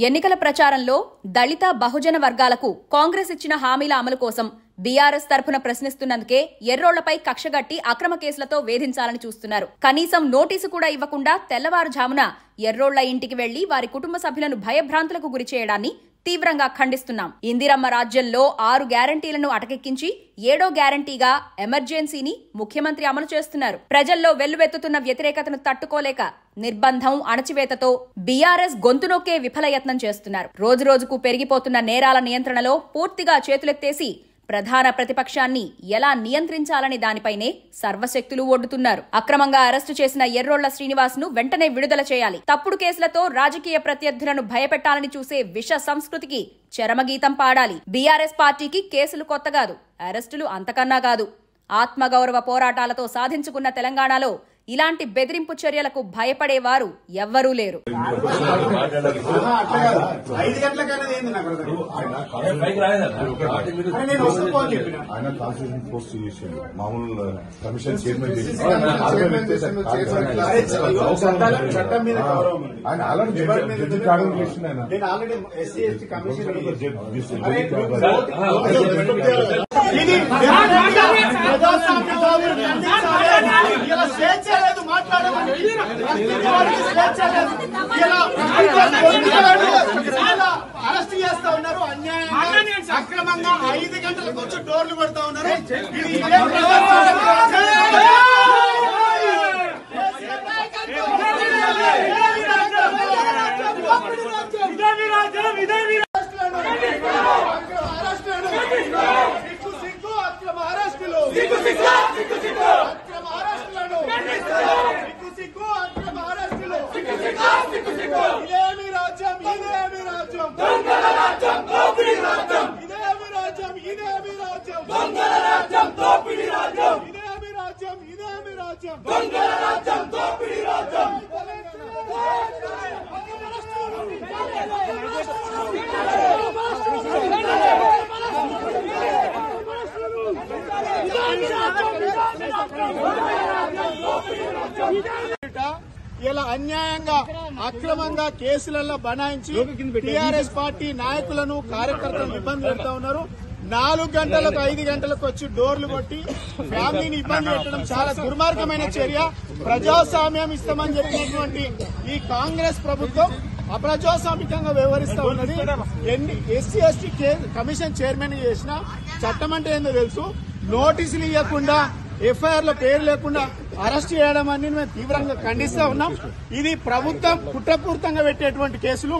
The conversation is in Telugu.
ఎన్నికల ప్రచారంలో దళిత బహుజన వర్గాలకు కాంగ్రెస్ ఇచ్చిన హామీల అమలు కోసం బీఆర్ఎస్ తరఫున ప్రశ్నిస్తున్నందుకే ఎర్రోళ్లపై కక్షగట్టి అక్రమ కేసులతో వేధించాలని చూస్తున్నారు. కనీసం నోటీసు కూడా ఇవ్వకుండా తెల్లవారుజామున ఎర్రోళ్ల ఇంటికి వెళ్లి వారి కుటుంబ సభ్యులను భయభ్రాంతులకు గురి చేయడాన్ని తీవ్రంగా ఖండిస్తున్నాం. ఇందిరమ్మ రాజ్యంలో 6 గ్యారంటీలను అటకెక్కించి 7వ గ్యారంటీగా ఎమర్జెన్సీని ముఖ్యమంత్రి అమలు చేస్తున్నారు. ప్రజల్లో వెల్లువెత్తుతున్న వ్యతిరేకతను తట్టుకోలేక నిర్బంధం, అణచివేతతో బీఆర్ఎస్ గొంతు నొక్కే విఫలయత్నం చేస్తున్నారు. రోజురోజుకు పెరిగిపోతున్న నేరాల నియంత్రణలో పూర్తిగా చేతులెత్తేసి ప్రధాన ప్రతిపక్షాన్ని ఎలా నియంత్రించాలని దానిపైనే సర్వశక్తులు ఒడ్డుతున్నారు. అక్రమంగా అరెస్టు చేసిన ఎర్రోళ్ల శ్రీనివాస్ ను వెంటనే విడుదల చేయాలి. తప్పుడు కేసులతో రాజకీయ ప్రత్యర్థులను భయపెట్టాలని చూసే విష సంస్కృతికి చరమగీతం పాడాలి. బీఆర్ఎస్ పార్టీకి కేసులు కొత్త కాదు, అరెస్టులు అంతకన్నా కాదు. ఆత్మగౌరవ పోరాటాలతో సాధించుకున్న తెలంగాణలో ఇలాంటి బెదిరింపు చర్యలకు భయపడేవారు ఎవ్వరూ లేరు. అరెస్ట్ చేస్తా ఉన్నారు, అన్యాయంగా అక్రమంగా 5 గంటలకు వచ్చి డోర్లు కొడతా ఉన్నారు. ఇలా అన్యాయంగా అక్రమంగా కేసులలో బనాయించి టీఆర్ఎస్ పార్టీ నాయకులను, కార్యకర్తలను ఇబ్బంది పెడతా ఉన్నారు. 4 గంటలకు 5 గంటలకు వచ్చి డోర్లు కొట్టి ఫ్యామిలీని ఇబ్బంది పెట్టడం చాలా దుర్మార్గమైన చర్య. ప్రజాస్వామ్యం ఇస్తామని చెప్పినటువంటి ఈ కాంగ్రెస్ ప్రభుత్వం అప్రజాస్వామికంగా వ్యవహరిస్తా ఉన్నది. ఎస్సీ ఎస్టీ కమిషన్ చైర్మన్ చేసిన చట్టం అంటే ఏందో తెలుసు. నోటీసులు ఇవ్వకుండా, ఎఫ్ఐఆర్ లో పేరు లేకుండా అరెస్ట్ చేయడం అని మేము తీవ్రంగా ఖండిస్తా ఉన్నాం. ఇది ప్రభుత్వం కుట్రపూరితంగా పెట్టేటువంటి కేసులు.